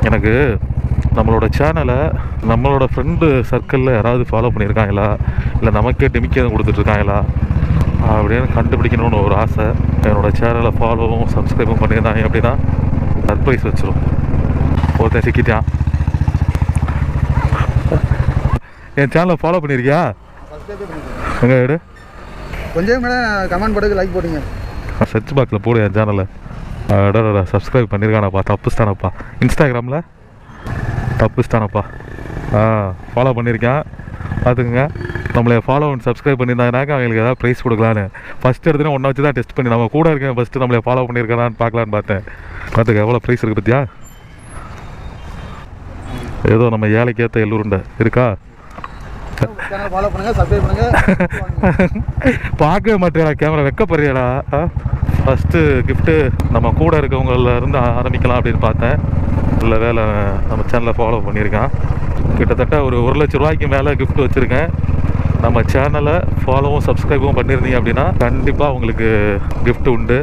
எனக்கு நம்மளோட சேனலை நம்மளோட ஃப்ரெண்டு சர்க்கிளில் யாராவது ஃபாலோ பண்ணியிருக்காங்களா, இல்லை நமக்கே டிமிக்கி எதுவும் கொடுத்துட்ருக்காங்களா அப்படின்னு கண்டுபிடிக்கணும்னு ஒரு ஆசை. என்னோடய சேனலை ஃபாலோவும் சப்ஸ்கிரைபும் பண்ணியிருந்தாங்க அப்படின்னா சர்ப்ரைஸ் வச்சிரும். ஒருத்தன் சிக்கிட்டான். என் சேனலை ஃபாலோ பண்ணியிருக்கியா? எங்கே எடு கொஞ்சம் கமெண்ட் போட்டு லைக் போடுங்க. சர்ச் பாக்ஸில் போடு என் சேனலை. அடடா சப்ஸ்கிரைப் பண்ணியிருக்கானப்பா. தப்புஸ்தானப்பா. இன்ஸ்டாகிராமில் தப்புஸ்தானப்பா. ஃபாலோ பண்ணியிருக்கேன் பார்த்துக்குங்க. நம்மளை ஃபாலோ அண்ட் சப்ஸ்கிரைப் பண்ணியிருந்தாங்கனாக்கா அவங்களுக்கு ஏதாவது ப்ரைஸ் கொடுக்கலான்னு ஃபஸ்ட்டு எடுத்துனா ஒன்றை வச்சு தான் டெஸ்ட் பண்ணி நம்ம கூட இருக்கேன். ஃபஸ்ட்டு நம்மளை ஃபாலோ பண்ணியிருக்கான்னு பார்க்கலான்னு பார்த்தேன். பார்த்துக்க எவ்வளோ ப்ரைஸ் இருக்குது பற்றியா? ஏதோ நம்ம ஏழைக்கு ஏற்ற எல்லூருண்டை இருக்கா? பார்க்கவே மாட்டேடா கேமரா, வெக்கப்படுறியாடா. ஃபஸ்ட்டு கிஃப்ட்டு நம்ம கூட இருக்கவங்களிருந்து ஆரம்பிக்கலாம் அப்படின்னு பார்த்தேன். இல்லை வேலை நம்ம சேனலை ஃபாலோ பண்ணியிருக்கான். கிட்டத்தட்ட ஒரு 1 லட்ச ரூபாய்க்கு மேலே கிஃப்ட் வச்சுருக்கேன். நம்ம சேனலை ஃபாலோவும் சப்ஸ்கிரைபும் பண்ணியிருந்தீங்க அப்படின்னா கண்டிப்பாக உங்களுக்கு கிஃப்ட் உண்டு.